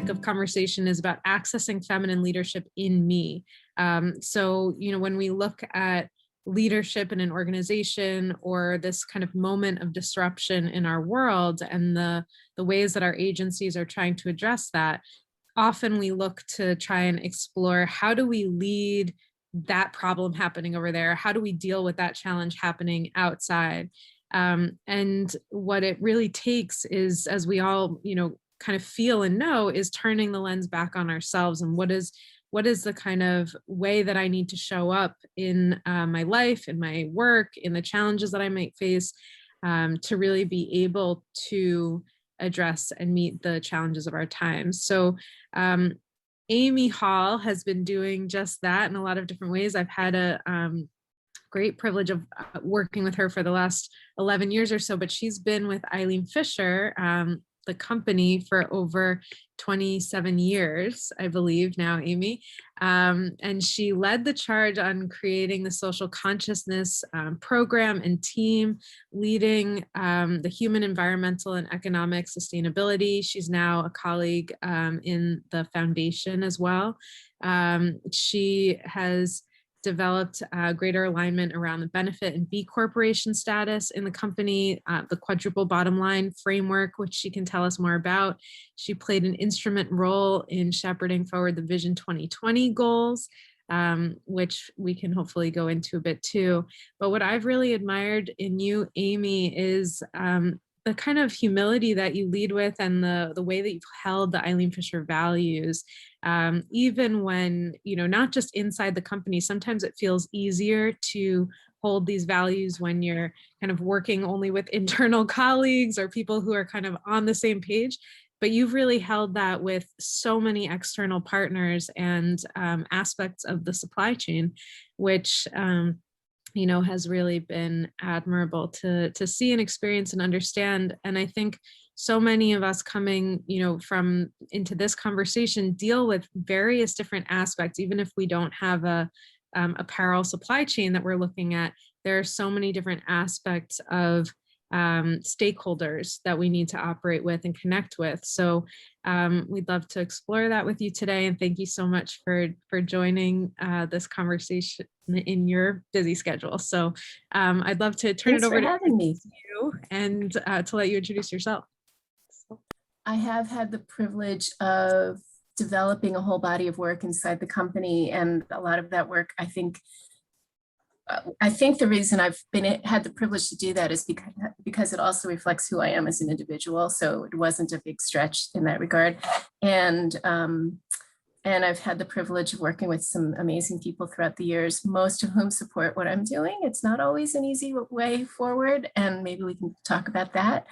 of conversation is about accessing feminine leadership in me. So, when we look at leadership in an organization or this kind of moment of disruption in our world and the ways that our agencies are trying to address that, often we look to try and explore, how do we lead that problem happening over there? How do we deal with that challenge happening outside? And what it really takes is, as we all, kind of feel and know, is turning the lens back on ourselves and what is the kind of way that I need to show up in my life, in my work, in the challenges that I might face, to really be able to address and meet the challenges of our times. So Amy Hall has been doing just that in a lot of different ways. I've had a great privilege of working with her for the last 11 years or so, but she's been with Eileen Fisher, the company, for over 27 years, I believe now, Amy. And she led the charge on creating the social consciousness program and team, leading the human, environmental, and economic sustainability. She's now a colleague in the foundation as well. She has developed greater alignment around the benefit and B Corporation status in the company, the quadruple bottom line framework, which she can tell us more about. She played an instrument role in shepherding forward the Vision 2020 goals, which we can hopefully go into a bit too. But what I've really admired in you, Amy, is the kind of humility that you lead with, and the way that you've held the Eileen Fisher values, even when, not just inside the company. Sometimes it feels easier to hold these values when you're kind of working only with internal colleagues or people who are kind of on the same page. But you've really held that with so many external partners and aspects of the supply chain, which has really been admirable to see and experience and understand. And I think so many of us coming, from into this conversation deal with various different aspects. Even if we don't have a apparel supply chain that we're looking at, there are so many different aspects of stakeholders that we need to operate with and connect with. So we'd love to explore that with you today. And thank you so much for joining this conversation in your busy schedule. So I'd love to turn it over to you and to let you introduce yourself. I have had the privilege of developing a whole body of work inside the company, and a lot of that work, I think the reason I've had the privilege to do that is because it also reflects who I am as an individual. So it wasn't a big stretch in that regard. And I've had the privilege of working with some amazing people throughout the years, most of whom support what I'm doing. It's not always an easy way forward, and maybe we can talk about that.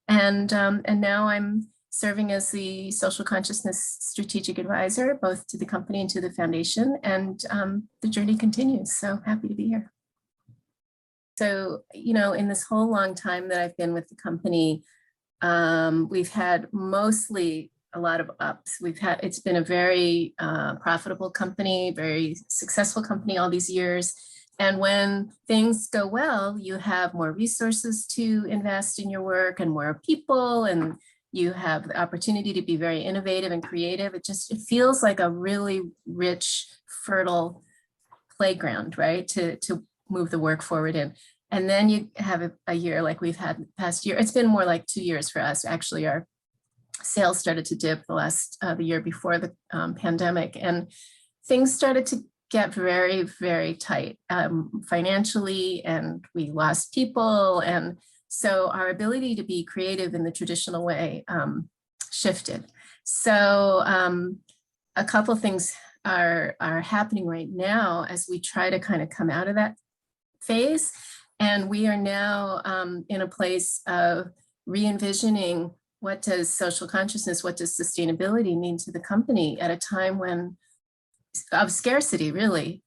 And now I'm serving as the social consciousness strategic advisor, both to the company and to the foundation, and the journey continues. So happy to be here. So, in this whole long time that I've been with the company, we've had mostly a lot of ups. It's been a very profitable company, very successful company all these years. And when things go well, you have more resources to invest in your work and more people, and you have the opportunity to be very innovative and creative. It feels like a really rich, fertile playground, right? To move the work forward in. And then you have a year like we've had the past year. It's been more like 2 years for us. Actually, our sales started to dip the year before the pandemic, and things started to get very, very tight financially, and we lost people. And so our ability to be creative in the traditional way shifted. So a couple of things are happening right now as we try to kind of come out of that phase. And we are now in a place of re-envisioning, what does social consciousness, what does sustainability mean to the company at a time of scarcity, really,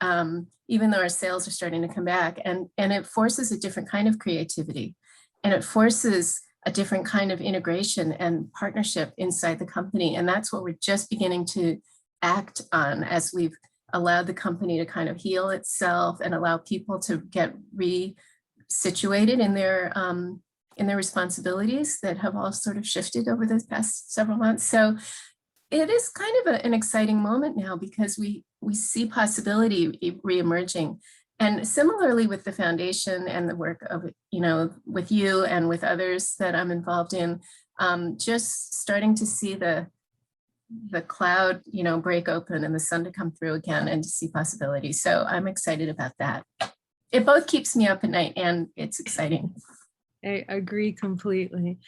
even though our sales are starting to come back. And it forces a different kind of creativity, and it forces a different kind of integration and partnership inside the company. And that's what we're just beginning to act on as we've allowed the company to kind of heal itself and allow people to get re-situated in their responsibilities that have all sort of shifted over the past several months. So it is kind of an exciting moment now because we see possibility reemerging. And similarly with the foundation and the work of, with you and with others that I'm involved in, just starting to see the cloud, break open and the sun to come through again and to see possibility. So I'm excited about that. It both keeps me up at night and it's exciting. I agree completely.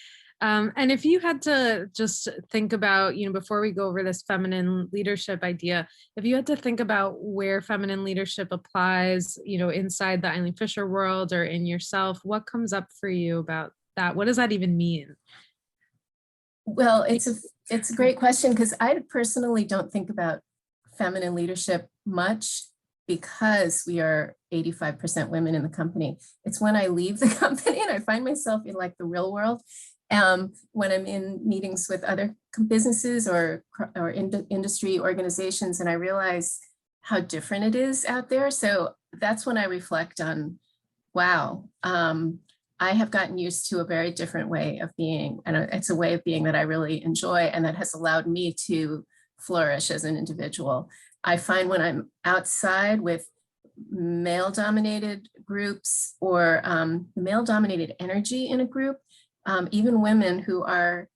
And if you had to just think about, before we go over this feminine leadership idea, if you had to think about where feminine leadership applies, inside the Eileen Fisher world or in yourself, what comes up for you about that? What does that even mean? Well, it's a great question because I personally don't think about feminine leadership much because we are 85% women in the company. It's when I leave the company and I find myself in like the real world. When I'm in meetings with other businesses or industry organizations, and I realize how different it is out there. So that's when I reflect on, wow, I have gotten used to a very different way of being, and it's a way of being that I really enjoy and that has allowed me to flourish as an individual. I find when I'm outside with male-dominated groups or male-dominated energy in a group, even women who are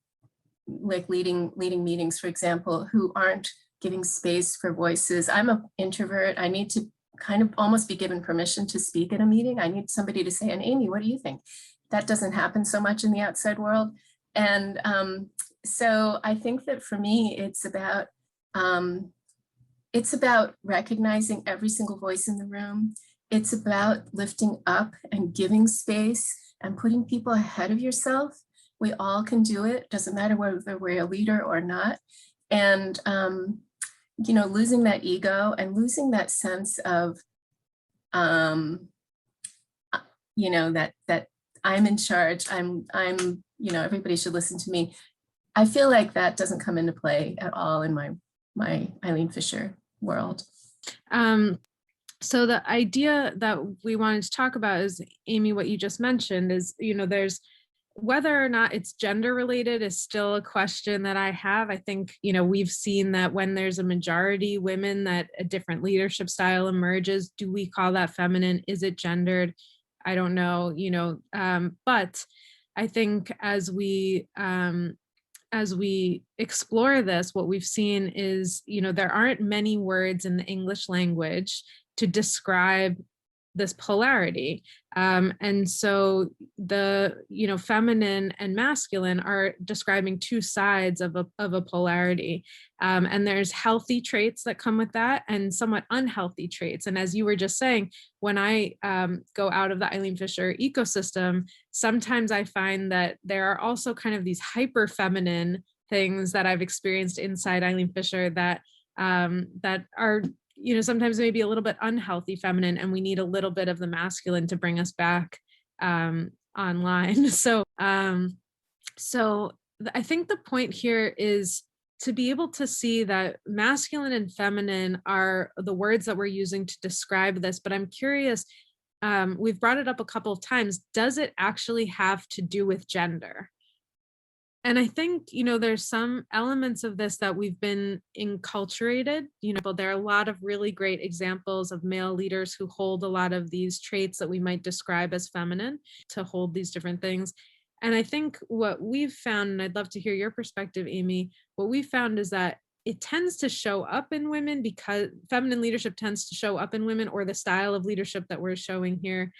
like leading meetings, for example, who aren't giving space for voices. I'm an introvert. I need to kind of almost be given permission to speak at a meeting. I need somebody to say, and Amy, what do you think? That doesn't happen so much in the outside world. And so I think that for me, it's about recognizing every single voice in the room. It's about lifting up and giving space and putting people ahead of yourself. We all can do it. Doesn't matter whether we're a leader or not. And, losing that ego and losing that sense of, that I'm in charge. I'm, everybody should listen to me. I feel like that doesn't come into play at all in my Eileen Fisher world. So the idea that we wanted to talk about is, Amy, what you just mentioned is, there's whether or not it's gender related is still a question that I have. I think, we've seen that when there's a majority women that a different leadership style emerges. Do we call that feminine? Is it gendered? I don't know, but I think as we explore this, what we've seen is, there aren't many words in the English language to describe this polarity. And so the, feminine and masculine are describing two sides of a polarity. And there's healthy traits that come with that and somewhat unhealthy traits. And as you were just saying, when I go out of the Eileen Fisher ecosystem, sometimes I find that there are also kind of these hyper feminine things that I've experienced inside Eileen Fisher that are sometimes maybe a little bit unhealthy feminine, and we need a little bit of the masculine to bring us back online. So I think the point here is to be able to see that masculine and feminine are the words that we're using to describe this. But I'm curious, we've brought it up a couple of times, does it actually have to do with gender? And I think, there's some elements of this that we've been enculturated, but there are a lot of really great examples of male leaders who hold a lot of these traits that we might describe as feminine, to hold these different things. And I think what we've found, and I'd love to hear your perspective, Amy, what we found is that it tends to show up in women because feminine leadership tends to show up in women, or the style of leadership that we're showing here,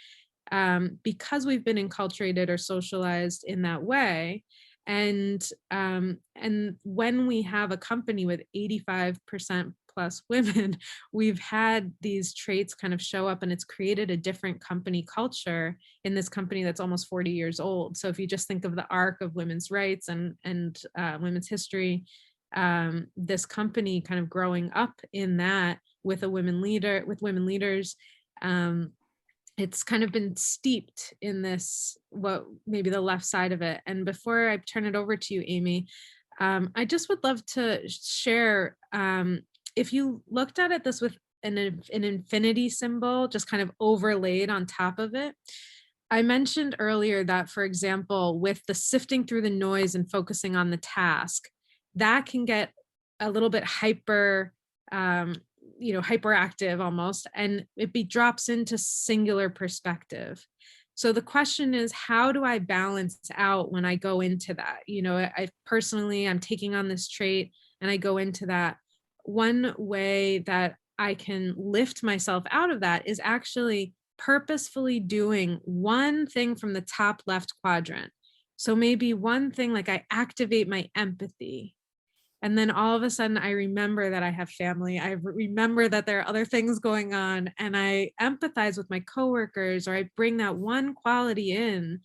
because we've been enculturated or socialized in that way. And when we have a company with 85% plus women, we've had these traits kind of show up, and it's created a different company culture in this company that's almost 40 years old. So if you just think of the arc of women's rights and women's history, this company kind of growing up in that with women leaders, it's kind of been steeped in this, what maybe the left side of it. And before I turn it over to you, Amy, I just would love to share, if you looked at it this with an infinity symbol, just kind of overlaid on top of it. I mentioned earlier that, for example, with the sifting through the noise and focusing on the task, that can get a little bit hyperactive almost, and drops into singular perspective. So the question is, how do I balance out when I go into that? I personally, I'm taking on this trait and I go into that. One way that I can lift myself out of that is actually purposefully doing one thing from the top left quadrant. So maybe one thing, like I activate my empathy. And then all of a sudden, I remember that I have family. I remember that there are other things going on, and I empathize with my coworkers, or I bring that one quality in,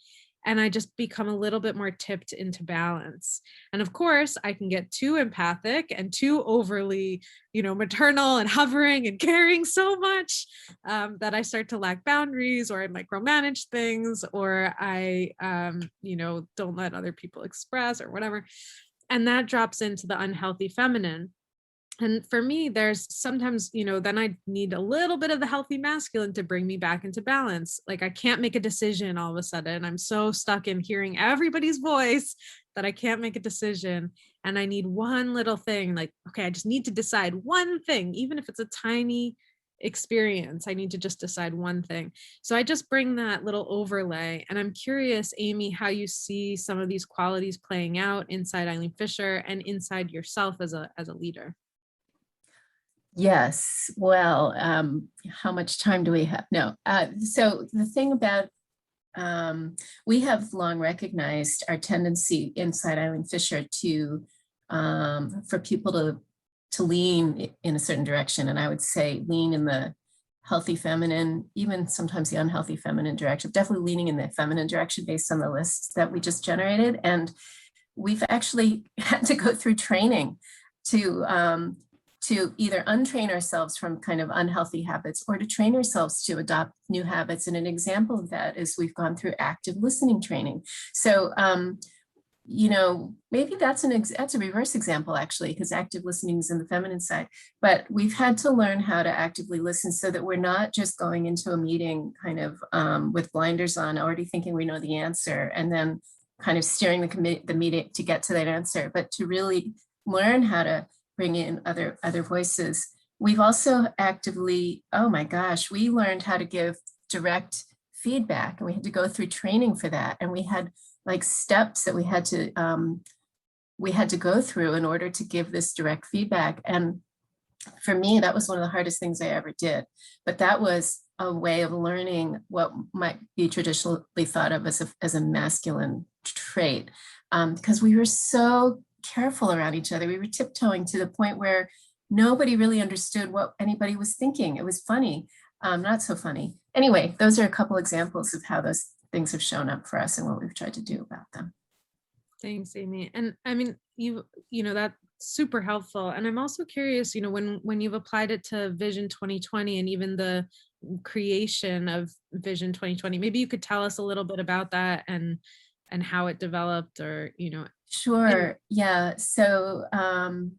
and I just become a little bit more tipped into balance. And of course, I can get too empathic and too overly, maternal and hovering and caring so much that I start to lack boundaries, or I micromanage things, or I, don't let other people express or whatever. And that drops into the unhealthy feminine. And for me, there's sometimes, then I need a little bit of the healthy masculine to bring me back into balance. Like I can't make a decision all of a sudden. I'm so stuck in hearing everybody's voice that I can't make a decision. And I need one little thing, like, okay, I just need to decide one thing, even if it's a tiny experience. I need to just decide one thing. So I just bring that little overlay. And I'm curious, Amy, how you see some of these qualities playing out inside Eileen Fisher and inside yourself as a leader. Yes. Well, how much time do we have? No. So the thing about, we have long recognized our tendency inside Eileen Fisher to, for people to lean in a certain direction. And I would say lean in the healthy feminine, even sometimes the unhealthy feminine direction, definitely leaning in the feminine direction based on the lists that we just generated. And we've actually had to go through training to either untrain ourselves from kind of unhealthy habits or to train ourselves to adopt new habits. And an example of that is we've gone through active listening training. So, maybe that's a reverse example actually, because active listening is in the feminine side, but we've had to learn how to actively listen so that we're not just going into a meeting kind of with blinders on, already thinking we know the answer and then kind of steering the meeting to get to that answer, but to really learn how to bring in other voices. We've also actively, oh my gosh, we learned how to give direct feedback, and we had to go through training for that. And we had like steps that we had to go through in order to give this direct feedback. And for me, that was one of the hardest things I ever did. But that was a way of learning what might be traditionally thought of as a masculine trait, because we were so careful around each other. We were tiptoeing to the point where nobody really understood what anybody was thinking. It was funny, not so funny. Anyway, those are a couple examples of how those things have shown up for us and what we've tried to do about them. Thanks, Amy. And I mean, that's super helpful. And I'm also curious, when you've applied it to Vision 2020 and even the creation of Vision 2020, maybe you could tell us a little bit about that and how it developed, or, Sure. Yeah. So the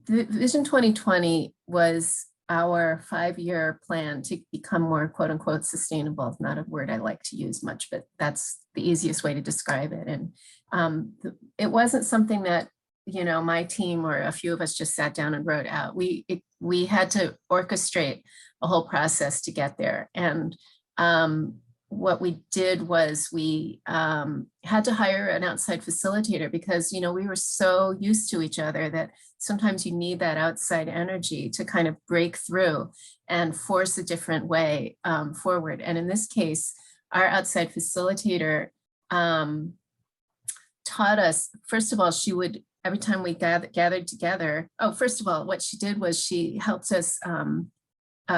Vision 2020 was our 5-year plan to become more quote unquote sustainable. Not a word I like to use much, but that's the easiest way to describe it. And it wasn't something that, my team or a few of us just sat down and wrote out. We had to orchestrate a whole process to get there. And what we did was we had to hire an outside facilitator because, we were so used to each other that sometimes you need that outside energy to kind of break through and force a different way forward. And in this case, our outside facilitator taught us, first of all, she would, every time we gathered together, first of all, what she did was she helped us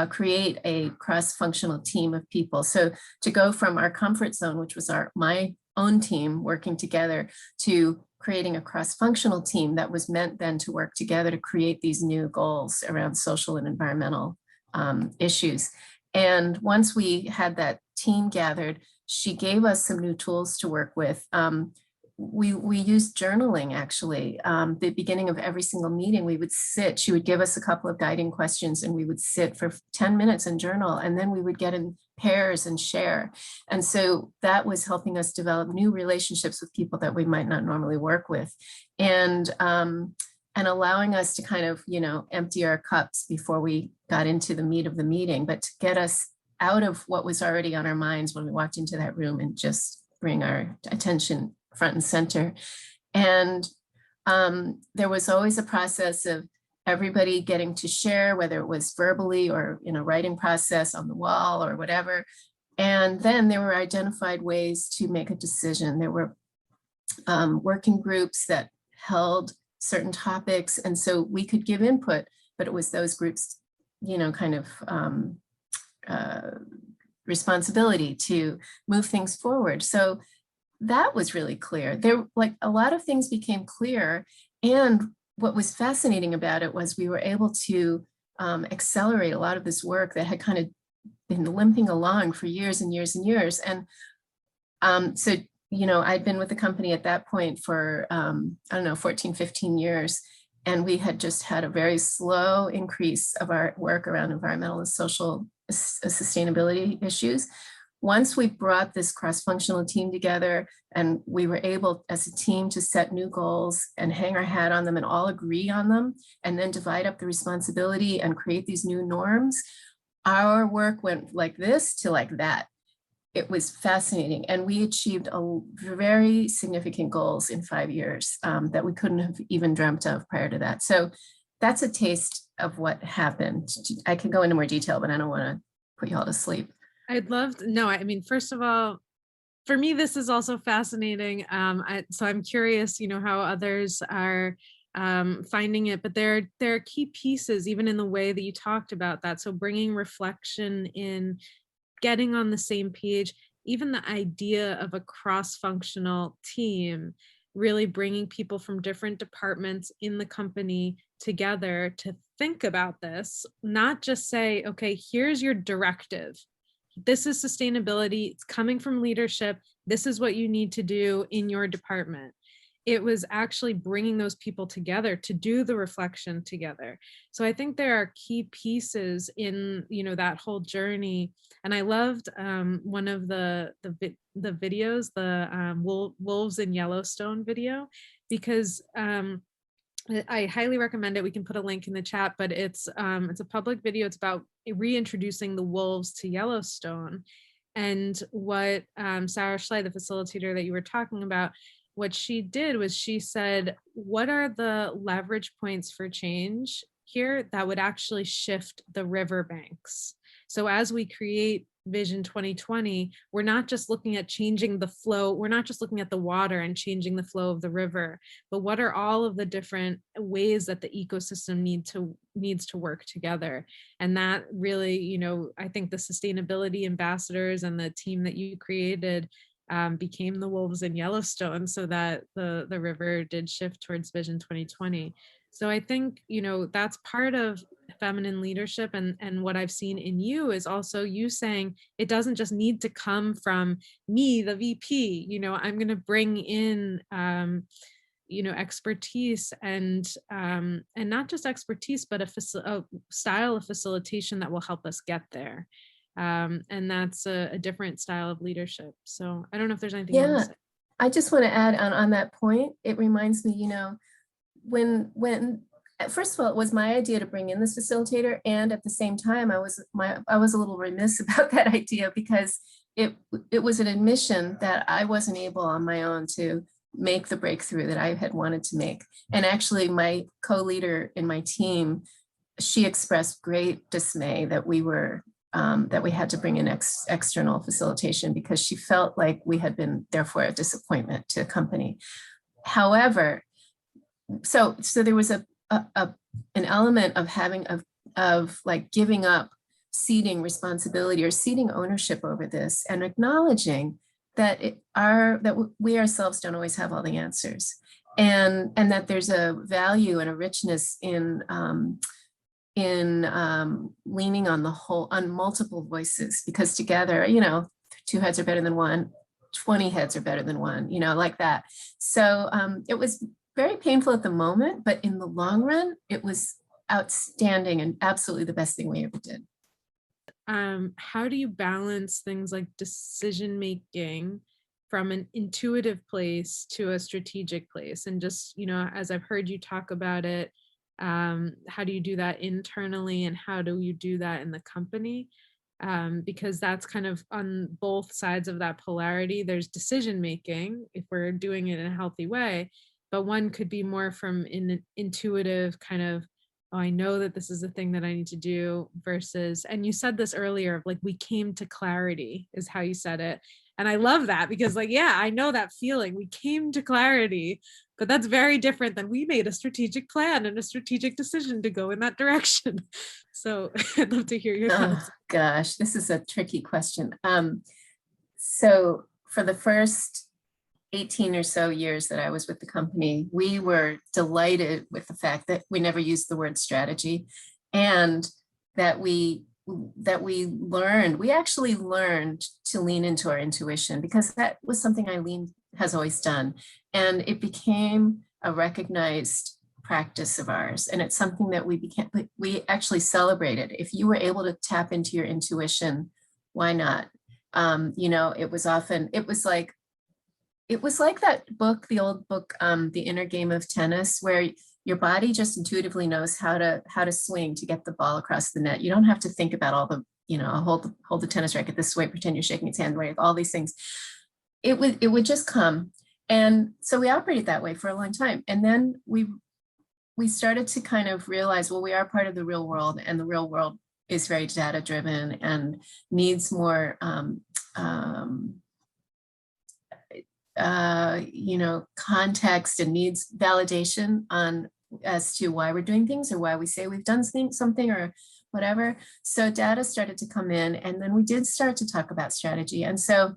create a cross-functional team of people. So to go from our comfort zone, which was my own team working together, to creating a cross-functional team that was meant then to work together to create these new goals around social and environmental issues. And once we had that team gathered, she gave us some new tools to work with. We used journaling, actually. The beginning of every single meeting, we would sit, she would give us a couple of guiding questions and we would sit for 10 minutes and journal, and then we would get in pairs and share. And so that was helping us develop new relationships with people that we might not normally work with. And and allowing us to kind of, empty our cups before we got into the meat of the meeting, but to get us out of what was already on our minds when we walked into that room and just bring our attention front and center. And there was always a process of everybody getting to share, whether it was verbally or in a writing process on the wall or whatever. And then there were identified ways to make a decision. There were working groups that held certain topics, and so we could give input, but it was those groups, kind of responsibility to move things forward. So that was really clear. There, like, a lot of things became clear, and what was fascinating about it was we were able to accelerate a lot of this work that had kind of been limping along for years and years and years. And so, I'd been with the company at that point for, 14, 15 years. And we had just had a very slow increase of our work around environmental and social sustainability issues. Once we brought this cross-functional team together and we were able as a team to set new goals and hang our hat on them and all agree on them, and then divide up the responsibility and create these new norms, our work went like this to like that. It was fascinating. And we achieved a very significant goals in 5 years that we couldn't have even dreamt of prior to that. So that's a taste of what happened. I can go into more detail, but I don't want to put you all to sleep. I'd love to, no, I mean, first of all, for me, this is also fascinating. So I'm curious, how others are finding it, but there are key pieces, even in the way that you talked about that. So bringing reflection in, getting on the same page, even the idea of a cross-functional team, really bringing people from different departments in the company together to think about this, not just say, okay, here's your directive. This is sustainability. It's coming from leadership. This is what you need to do in your department. It was actually bringing those people together to do the reflection together. So I think there are key pieces in, that whole journey. And I loved one of the videos, the Wolves in Yellowstone video, because I highly recommend it. We can put a link in the chat, but it's a public video. It's about reintroducing the wolves to Yellowstone. And what Sarah Schley, the facilitator that you were talking about, what she did was she said, what are the leverage points for change here that would actually shift the riverbanks? So as we create Vision 2020, we're not just looking at changing the flow. We're not just looking at the water and changing the flow of the river, but what are all of the different ways that the ecosystem needs to work together? And that really, I think the sustainability ambassadors and the team that you created became the wolves in Yellowstone, so that the river did shift towards Vision 2020. So I think, that's part of feminine leadership, and what I've seen in you is also you saying it doesn't just need to come from me, the VP. I'm going to bring in expertise and not just expertise, but a style of facilitation that will help us get there. And that's a different style of leadership. So I don't know if there's anything you want to say. I just want to add on that point. It reminds me, when first of all, it was my idea to bring in this facilitator, and at the same time, I was a little remiss about that idea, because it was an admission that I wasn't able on my own to make the breakthrough that I had wanted to make. And actually, my co-leader in my team, she expressed great dismay that we had to bring in external facilitation, because she felt like we had been therefore a disappointment to the company. However, so there was an element of having of like giving up, ceding responsibility or ceding ownership over this, and acknowledging that we ourselves don't always have all the answers, and that there's a value and a richness in leaning on multiple voices, because together, 2 heads are better than one, 20 heads are better than one, like that. So it was very painful at the moment, but in the long run, it was outstanding and absolutely the best thing we ever did. How do you balance things like decision making from an intuitive place to a strategic place. And just, as I've heard you talk about it, how do you do that internally and how do you do that in the company? Because that's kind of on both sides of that polarity. There's decision making if we're doing it in a healthy way, but one could be more from an intuitive kind of, oh, I know that this is the thing that I need to do, versus, and you said this earlier, like we came to clarity is how you said it. And I love that because, like, yeah, I know that feeling. We came to clarity, but that's very different than we made a strategic plan and a strategic decision to go in that direction. So I'd love to hear your thoughts. Oh, gosh, this is a tricky question. So for the first 18 or so years that I was with the company, we were delighted with the fact that we never used the word strategy, and that we actually learned to lean into our intuition, because that was something Eileen has always done. And it became a recognized practice of ours. And it's something that we actually celebrated. If you were able to tap into your intuition, why not? It was like that book, the old book, The Inner Game of Tennis, where your body just intuitively knows how to swing to get the ball across the net. You don't have to think about all the, hold the tennis racket this way, pretend you're shaking its hand, right? All these things. It would just come. And so we operated that way for a long time. And then we started to kind of realize, well, we are part of the real world, and the real world is very data driven and needs more context, and needs validation on as to why we're doing things or why we say we've done something or whatever. So data started to come in, and then we did start to talk about strategy. And so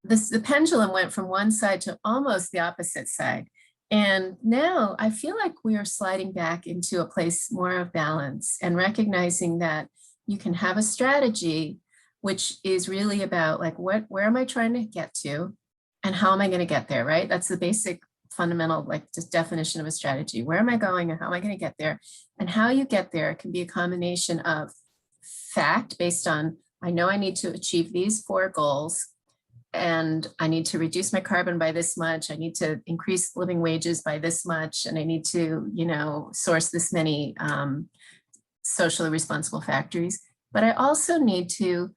the pendulum went from one side to almost the opposite side. And now I feel like we are sliding back into a place more of balance, and recognizing that you can have a strategy, which is really about like, where am I trying to get to? And how am I going to get there, right? That's the basic fundamental, like, just definition of a strategy. Where am I going and how am I going to get there? And how you get there can be a combination of fact based on, I know I need to achieve these 4 goals, and I need to reduce my carbon by this much. I need to increase living wages by this much. And I need to, source this many socially responsible factories. But I also need to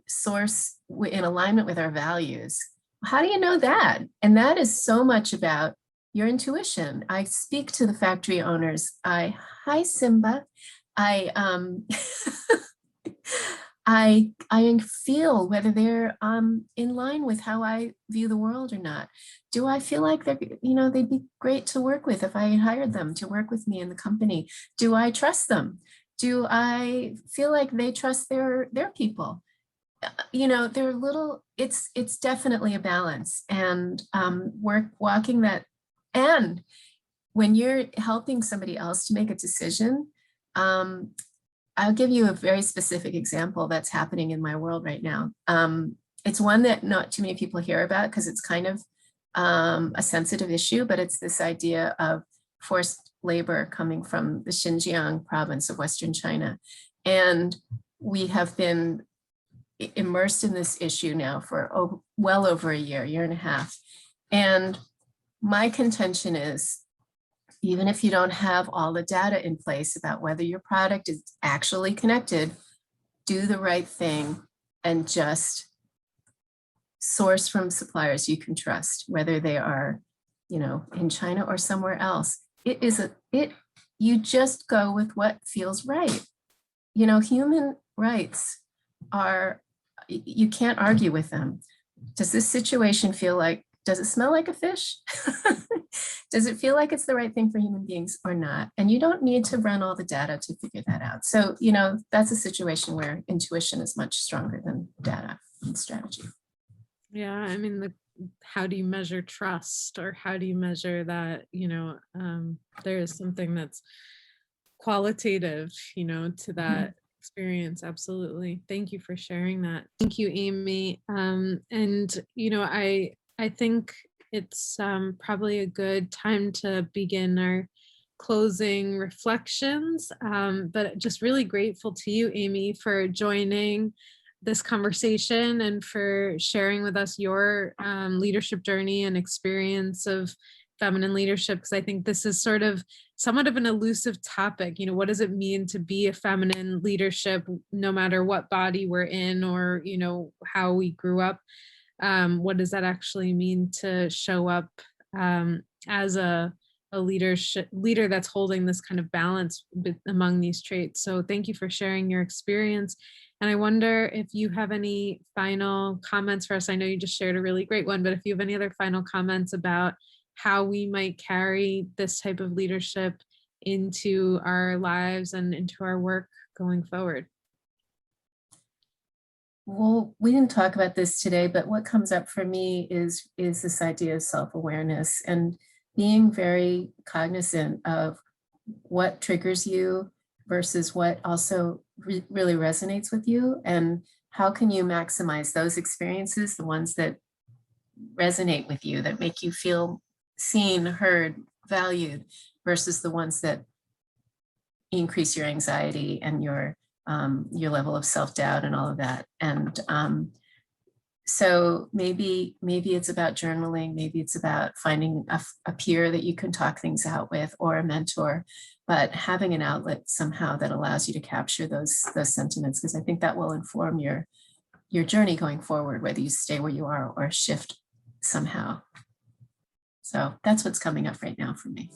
source in alignment with our values. How do you know that? And that is so much about your intuition. I speak to the factory owners. Hi Simba. I I feel whether they're in line with how I view the world or not. Do I feel like they'd be great to work with if I hired them to work with me in the company? Do I trust them? Do I feel like they trust their people? They're it's definitely a balance, and walking that. And when you're helping somebody else to make a decision, I'll give you a very specific example that's happening in my world right now. It's one that not too many people hear about because it's kind of a sensitive issue, but it's this idea of forced labor coming from the Xinjiang province of Western China. And we have been immersed in this issue now for well over a year and a half. And my contention is, even if you don't have all the data in place about whether your product is actually connected, do the right thing and just source from suppliers you can trust, whether they are, in China or somewhere else. You just go with what feels right. Human rights you can't argue with them. Does this situation does it smell like a fish? Does it feel like it's the right thing for human beings or not? And you don't need to run all the data to figure that out. So, that's a situation where intuition is much stronger than data and strategy. Yeah, I mean, how do you measure trust, or how do you measure that, there is something that's qualitative, to that experience. Absolutely. Thank you for sharing that. Thank you, Amy. I think it's probably a good time to begin our closing reflections, but just really grateful to you, Amy, for joining this conversation and for sharing with us your leadership journey and experience of feminine leadership, because I think this is sort of somewhat of an elusive topic. You know, what does it mean to be a feminine leadership, no matter what body we're in or, you know, how we grew up? What does that actually mean to show up as a leader that's holding this kind of balance among these traits? So thank you for sharing your experience. And I wonder if you have any final comments for us. I know you just shared a really great one, but if you have any other final comments about how we might carry this type of leadership into our lives and into our work going forward. Well, we didn't talk about this today, but what comes up for me is this idea of self-awareness and being very cognizant of what triggers you versus what also really resonates with you, and how can you maximize those experiences, the ones that resonate with you, that make you feel seen, heard, valued, versus the ones that increase your anxiety and your level of self-doubt and all of that. And so maybe it's about journaling, maybe it's about finding a peer that you can talk things out with, or a mentor, but having an outlet somehow that allows you to capture those sentiments, because I think that will inform your journey going forward, whether you stay where you are or shift somehow. So that's what's coming up right now for me.